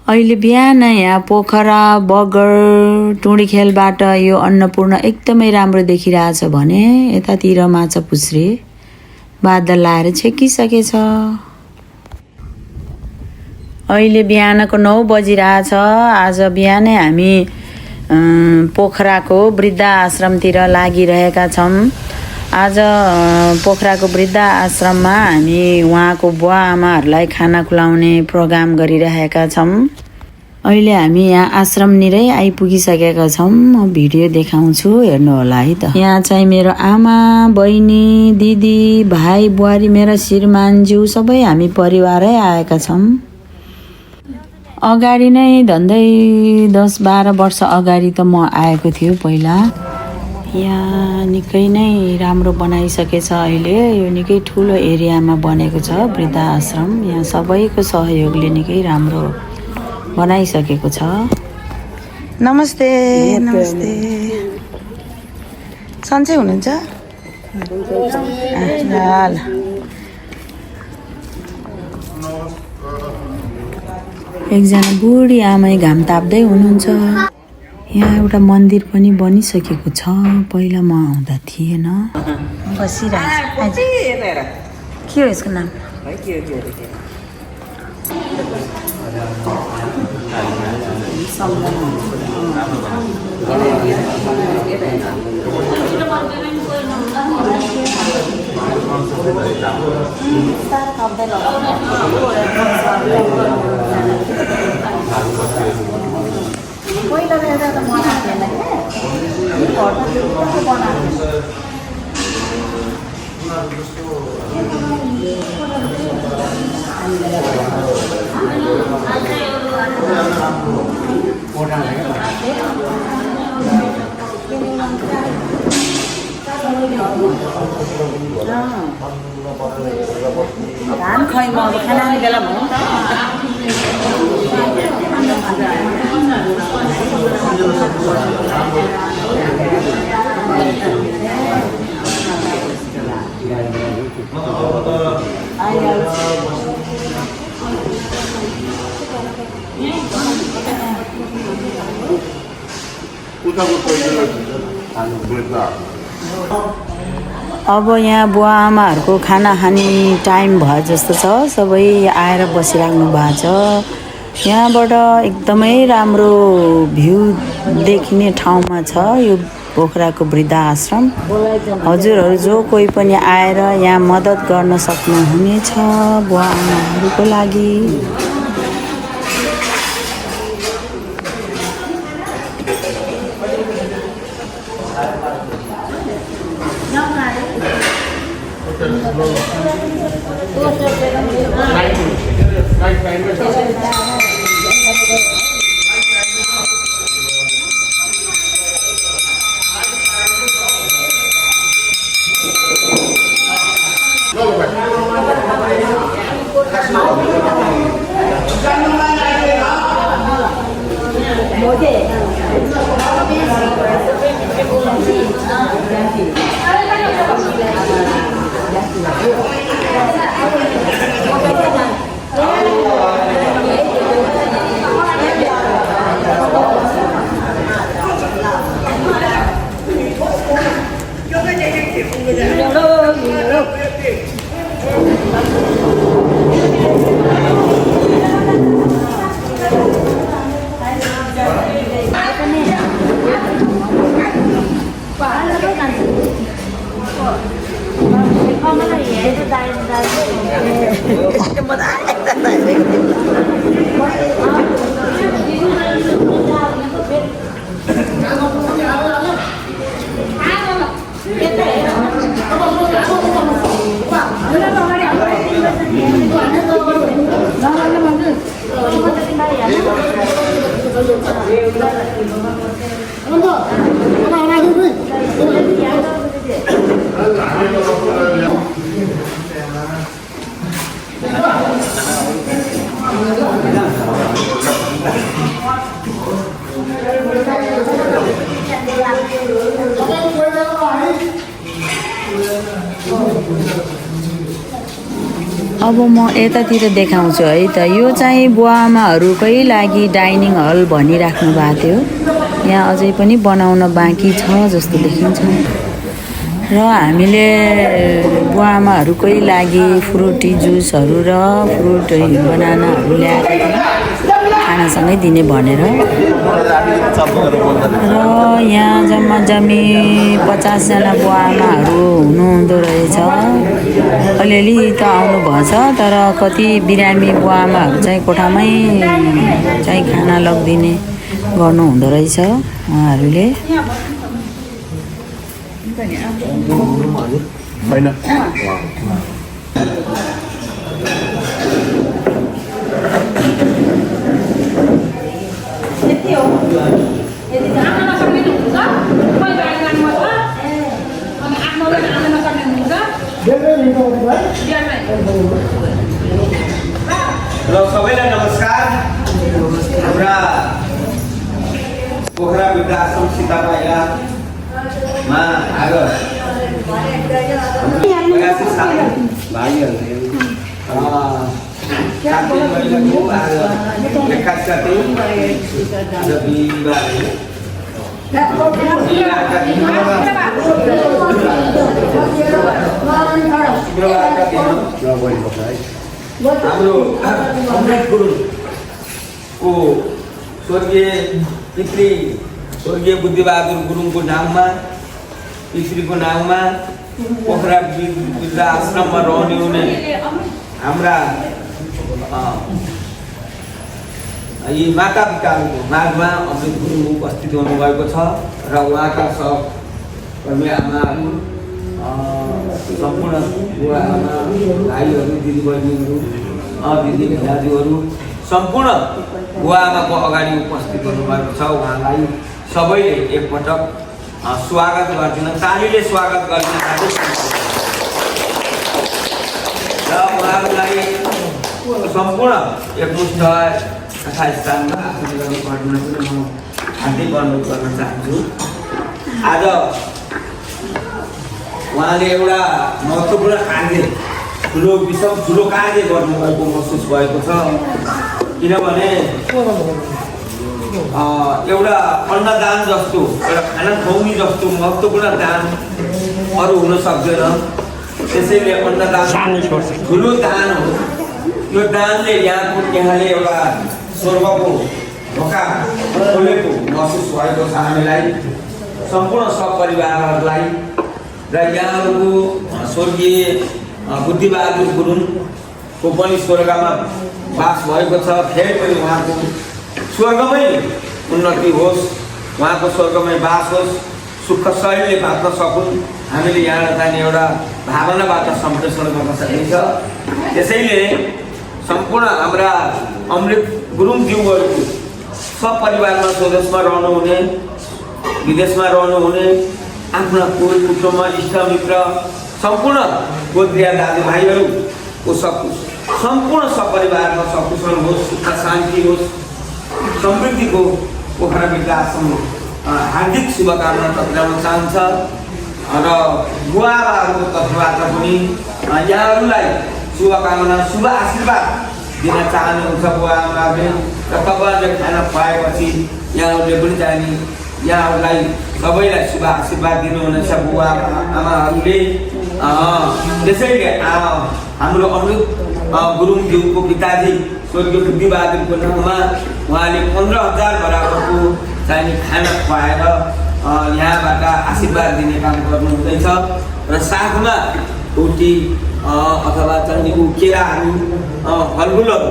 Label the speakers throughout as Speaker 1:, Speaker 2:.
Speaker 1: अहिले बिहान यहाँ पोखरा बगर टुँडीखेलबाट यो अन्नपूर्ण एकदमै राम्रो देखिरहेछ भने यतातिर माछापुच्छ्रे बादल लाएर छेकिसकेछ। अहिले बिहानको 9 बजिरहेछ। आज बिहानै हामी पोखराको वृद्ध आश्रमतिर लागिरहेका छौँ। आज पोखराको वृद्ध आश्रममा हामी उहाँको बुवा आमाहरूलाई खाना खुवाउने प्रोग्राम गरिरहेका छौँ। अहिले हामी यहाँ आश्रमनिरै आइपुगिसकेका छौँ। म भिडियो देखाउँछु, हेर्नु होला है त। यहाँ चाहिँ मेरो आमा बहिनी दिदी भाइ बुहारी मेरा श्रीमानज्यू सबै हामी परिवारै आएका छौँ। अगाडि नै झन्डै 10-12 वर्ष अगाडि त म आएको थियो पहिला। यहाँ निकै नै राम्रो बनाइसकेछ। अहिले यो निकै ठुलो एरियामा बनेको छ वृद्ध आश्रम। यहाँ सबैको सहयोगले निकै राम्रो बनाइसकेको छ। नमस्ते नमस्ते। सन्चै हुनुहुन्छ? एकजना बुढी आमै घाम ताप्दै हुनुहुन्छ। यहाँ एउटा मन्दिर पनि बनिसकेको छ। पहिला म आउँदा थिएन। बसिरहेको के हो यसको नाम? धान खै म अब खाना आउने बेला भयो नि अब यहाँ बुवा आमाहरूको खाना खाने टाइम भयो जस्तो छ। सबै आएर बसिराख्नु भएको छ। यहाँबाट एकदमै राम्रो भ्यू देखिने ठाउँमा छ यो पोखराको वृद्ध आश्रम। हजुरहरू जो कोही पनि आएर यहाँ मद्दत गर्न सक्नुहुनेछ बुवा आमाहरूको लागि। अब म यतातिर देखाउँछु है त। यो चाहिँ बुवाआमाहरूकै लागि डाइनिङ हल भनिराख्नु भएको थियो। यहाँ अझै पनि बनाउन बाँकी छ जस्तो देखिन्छ र हामीले बुवाआमाहरूकै लागि फ्रुटी जुसहरू र फ्रुट बनानाहरू ल्याएका थियौँ खानासँगै दिने भनेर। र यहाँ जम्मा जम्मी 50जना बुवाआमाहरू हुनुहुँदो रहेछ। अलिअलि त आउनु भएछ, तर कति बिरामी बुवाआमाहरू चाहिँ कोठामै चाहिँ खाना लगिदिने गर्नुहुँदो रहेछ उहाँहरूले।
Speaker 2: हेलो सबैलाई नमस्कार। हाम्रा पोखरा वृद्धाश्रम सीतापाइलामा आज हाम्रो अमृत गुरुङको स्वर्गीय पितृ स्वर्गीय बुद्धिबहादुर गुरुङको नाममा पितृको नाममा पोखरा वृद्ध आश्रममा रहने हुने हाम्रा यी माता पिताहरूको माझमा अमृत गुरुङ उपस्थित हुनुभएको छ र उहाँका सहकर्मी आमाहरू सम्पूर्ण बुवा आमा भाइहरू दिदीबहिनीहरू दिदी दाजुहरू सम्पूर्ण बुवा आमाको अगाडि उपस्थित हुनुभएको छ। उहाँलाई सबैले एकपटक स्वागत गर्दिन, तालीले स्वागत गर्न र उहाँहरूलाई सम्पूर्ण एकमुष्ट तथा स्थानमा आसन गर्नुपर्ने पनि म हार्दिक अनुरोध गर्न चाहन्छु। आज उहाँले एउटा महत्त्वपूर्ण कार्य ठुलो कार्य गर्नुभएको महसुस भएको छ। किनभने एउटा अन्नदान जस्तो, एउटा खाना खुवाउने जस्तो महत्त्वपूर्ण दान अरू हुन सक्दैन। त्यसैले अन्नदान ठुलो दान हो। यो दानले यहाँले एउटा स्वर्गको ढोका खोलेको महसुस भएको छ हामीलाई, सम्पूर्ण सपरिवारहरूलाई। र यहाँहरूको स्वर्गीय बुद्धिबहादुर गुरुङको पनि स्वर्गमा वास भएको छ। फेरि पनि उहाँको स्वर्गमै उन्नति होस्, उहाँको स्वर्गमै वास होस्, सुख शैलीले बाँच्न सकुन्, हामीले यहाँ जाने एउटा भावनाबाट सम्प्रेषण गर्न सकिन्छ। त्यसैले सम्पूर्ण हाम्रा अमृत गुरुङज्यूहरूको सपरिवारमा स्वदेशमा रहनुहुने, विदेशमा रहनुहुने आफ्ना कुल कुटुम्ब इष्टमित्र सम्पूर्ण गोत्रीय दाजुभाइहरूको सम्पूर्ण सपरिवारमा सकुशल होस्, सुख शान्ति होस्, समृद्धिको पोखरा वृद्ध आश्रम हार्दिक शुभकामना टक्राउन चाहन्छ। र बुवाआमाहरूको तर्फबाट पनि यहाँहरूलाई शुभकामना शुभ आशीर्वाद दिन चाहनुहुन्छ बुवाआमाहरूले। र तपाईँहरूले खाना खुवाएपछि यहाँहरूले पनि जाने यहाँहरूलाई सबैलाई शुभ आशीर्वाद दिनुहुनेछ बुवा आमाहरूले। त्यसैले हाम्रो अमृत गुरुङज्यूको पिताजी स्वर्गीय बुद्धिबहादुरको नाममा उहाँले 15,000 बराबरको चाहिने खाना खुवाएर यहाँबाट आशीर्वाद दिने काम गर्नुहुँदैछ। र साथमा रोटी अथवा चाहिँ केराहरू फलफुलहरू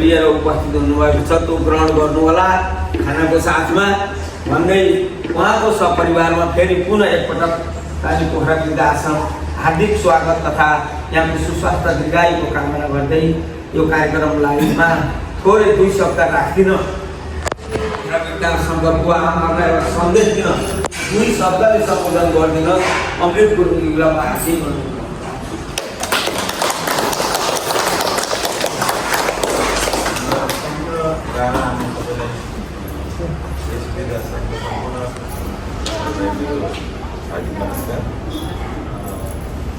Speaker 2: लिएर उपस्थित हुनुभएको छ, त्यो ग्रहण गर्नुहोला खानाको साथमा भन्दै उहाँको सपरिवारमा फेरि पुनः एकपटक चाहिँ पोखरा वृद्ध आश्रम हार्दिक स्वागत तथा यहाँको सुस्वास्थ्य दीर्घायुको कामना गर्दै यो कार्यक्रमलाई थोरै 2 शब्द राख्दिन। पोखरा वृद्ध आश्रमका बुवा आमाहरूलाई एउटा सन्देश दिन 2 शब्दले सम्बोधन गर्दिन। अमृत गुरुङज्यूलाई भाषी भन्नु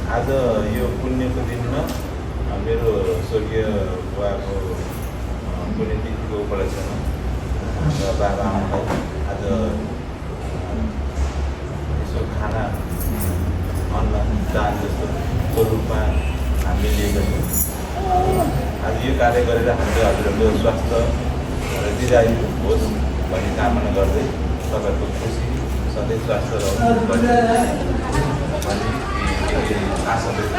Speaker 3: आज यो पुण्यको दिनमा मेरो स्वर्गीय बुवाको पुण्यतिथिको उपलक्ष्यमा र बाबा आमालाई आज यसो खाना अन्न दान जस्तो स्वरूपमा हामीले लिएका छौँ। आज यो कार्य गरेर हामीले हजुरहरूको स्वास्थ्य र दीर्घायु होस् भन्ने कामना गर्दै तपाईँहरूको खुसी सधैँ स्वास्थ्य रहोस् भन्ने आशा व्यक्त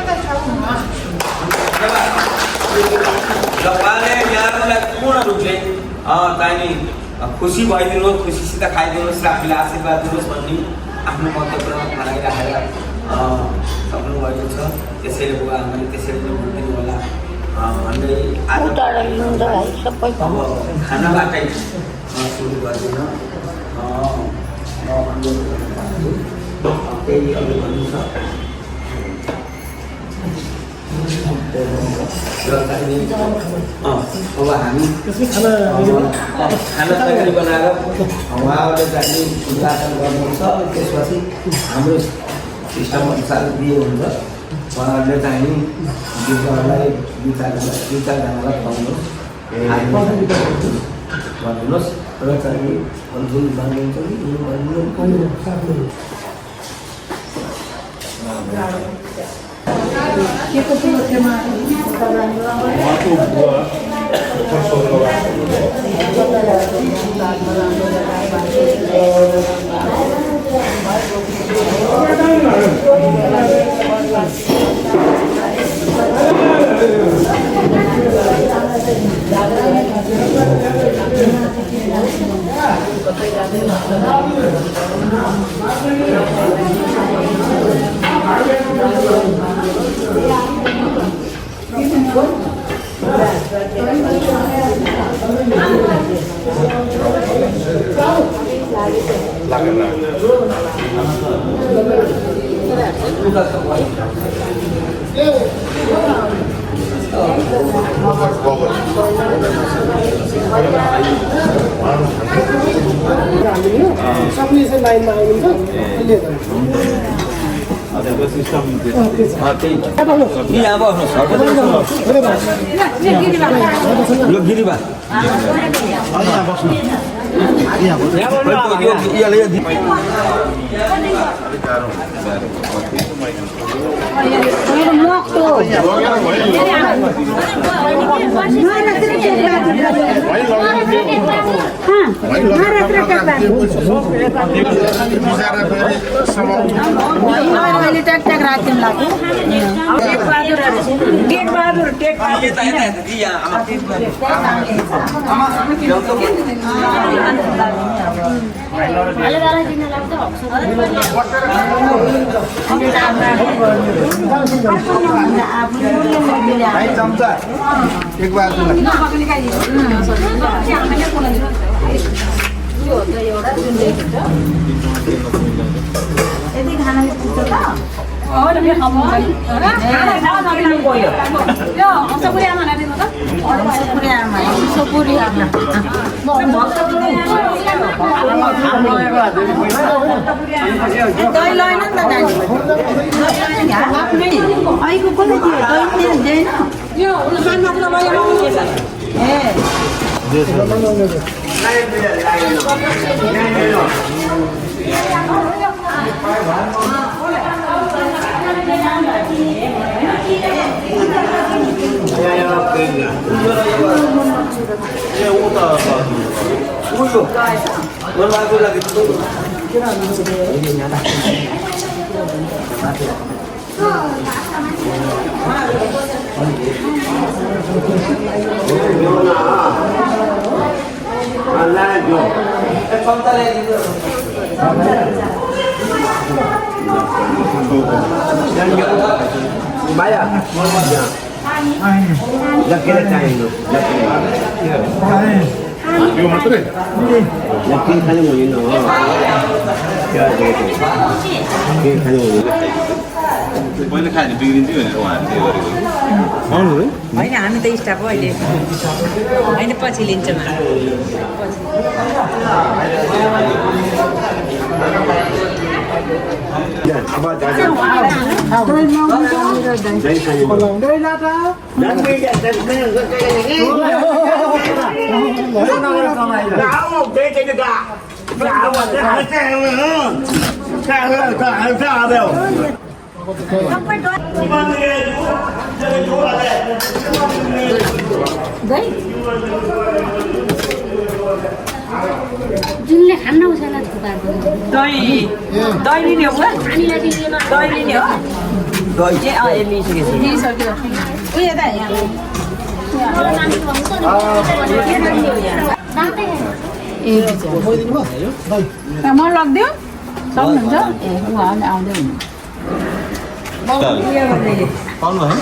Speaker 2: उहाँले यहाँहरूलाई पूर्ण रूपले चाहिने खुसी भइदिनुहोस्, खुसीसित खाइदिनुहोस् र आफूले आशीर्वाद दिनुहोस् भन्ने आफ्नो महत्त्वपूर्ण भनाइराखेर सक्नुभएको छ। त्यसैले बुवा आमाले त्यसरी नै भनिदिनु होला भन्दै आज अब खानाबाटै सुरु गर्दिनँ। केही अरू भन्नु छ? अब हामी खाना तयारी बनाएर उहाँहरूले चाहिँ उद्घाटन गर्नुहुन्छ। त्यसपछि हाम्रो सिस्टम अनुसार दिए हुन्छ। उहाँहरूले चाहिँ दुईजनालाई दुईजनालाई खुवाउनुहोस्, भनिदिनुहोस् र चाहिँ फलफुल मागिन्छ कि
Speaker 4: सबले चाहिँ लाइनमा आउनुहुन्छ एक बार
Speaker 3: मैले खाने बिग्रिन्छ भनेर उहाँहरूले गरेको
Speaker 5: होइन हामी त स्टाफ हो अहिले होइन पछि लिन्छौँ हामी
Speaker 6: जुनले खान्न उसैलाई थुपार्दैन
Speaker 5: दही लिने हो बुवा?
Speaker 6: नानीलाई दिँदैन
Speaker 5: दही लिने हो ए अँ ए लिइसकेपछि लिइसक्यो उयो त यहाँ म लगिदियो सक्नुहुन्छ ए उहाँ आउँदै हुनु
Speaker 3: पाउनु होइन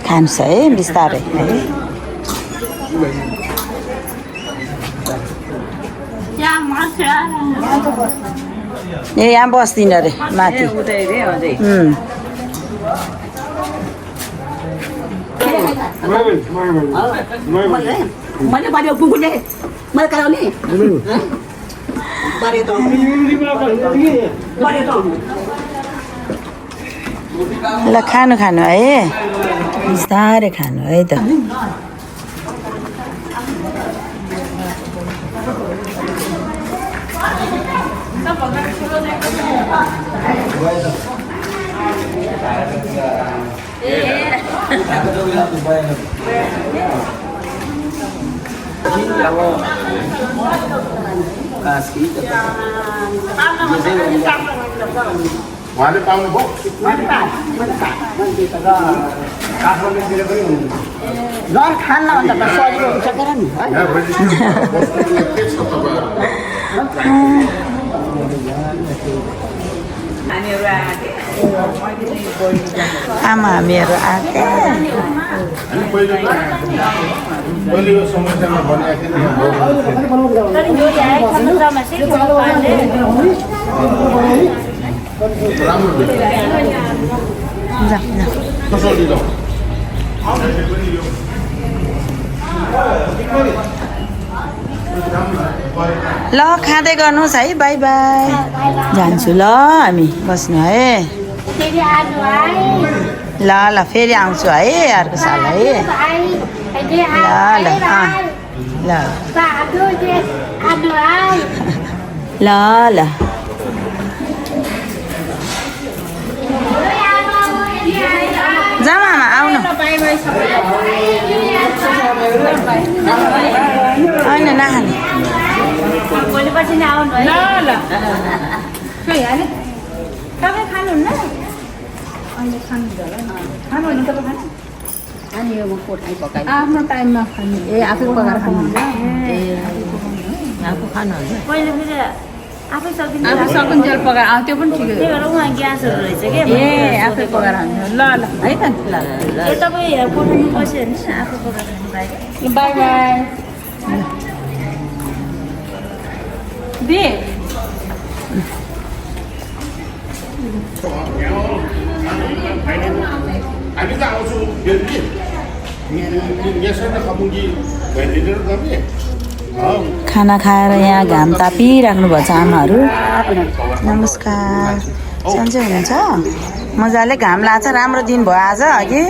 Speaker 1: खान्छ है बिस्तारै है ए यहाँ बस्दिन रे माथि
Speaker 5: उतै रे अझै
Speaker 7: मैले बारे पुग्ने मैले कराउने बारे त
Speaker 1: ल खानु है बिस्तारै खानु है त
Speaker 4: उहाँले पाउनु भयो
Speaker 7: घर खान्न भन्दा त सजिलो हुन्छ के र नि
Speaker 1: आमा मेरो आएको
Speaker 4: मैले यो समस्यामा भनेको
Speaker 1: ल खाँदै गर्नुहोस् है बाई बाई जान्छु ल हामी बस्नु है
Speaker 6: फेरि आलु आइ
Speaker 1: ल ल फेरि आउँछु है अर्को साल है ल ल
Speaker 6: आलु आइ
Speaker 1: ल ल जाऊ आमा आउनु होइन नखाने
Speaker 6: भोलिपर्सि नै आउनु है
Speaker 5: ल खाइहाल्यो तपाईँ खानुहुन्न अहिले खानुहुन्छ होला नि खानु भने तपाईँ खानु
Speaker 7: अनि यो म कोठाइ पकाइ
Speaker 5: आफ्नो टाइममा खानु ए आफै पकाएर खानुहुन्छ ए
Speaker 7: आफू खानुहुन्छ
Speaker 6: पहिले फेरि आफै सकिन्छ
Speaker 5: आफै सकुन्जेल पकाएर त्यो पनि ठिकै
Speaker 6: त्यही भएर उहाँ ग्यासहरू रहेछ के
Speaker 5: ए आफै पकाएर खान्छ ल ल है त ल
Speaker 6: ए तपाईँ कोठामा बस्यो भने आफै पकाएर खानु पाएँ
Speaker 5: बाई बाई दे
Speaker 4: हामी त आउँछौँ बेलुकी यसरी नै खमुङ्गी भइदिएर गर्ने
Speaker 1: खाना खाएर यहाँ घाम तापिराख्नु भएको छ आमाहरू नमस्कार सन्चै हुनुहुन्छ मजाले घाम लाग्छ राम्रो दिन भयो आज अघि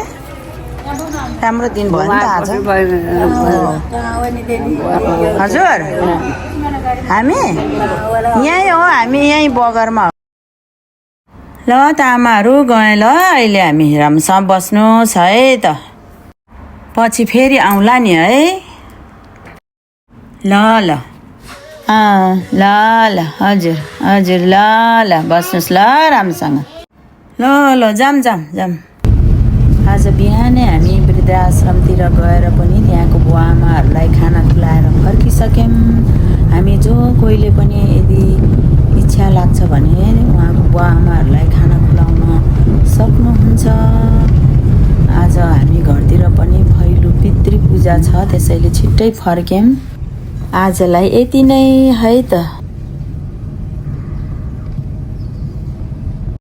Speaker 1: राम्रो दिन भयो नि त आज हजुर हामी यहीँ हो हामी यहीँ बगरमा ल त आमाहरू गएँ ल अहिले हामी राम्रोसँग बस्नुहोस् है त पछि फेरि आउँला नि है ल ल ल ल हजुर हजुर ल ल बस्नुहोस् ल राम्रोसँग ल ल जाम जाम जाम आज बिहानै हामी वृद्धाश्रमतिर गएर पनि त्यहाँको बुवा आमाहरूलाई खाना खुवाएर फर्किसक्यौँ हामी जो कोहीले पनि यदि इच्छा लाग्छ भने उहाँको बुवा आमाहरूलाई खाना खुवाउन सक्नुहुन्छ आज हामी घरतिर पनि पूजा छ त्यसैले छिट्टै फर्क्यौँ आजलाई यति नै है त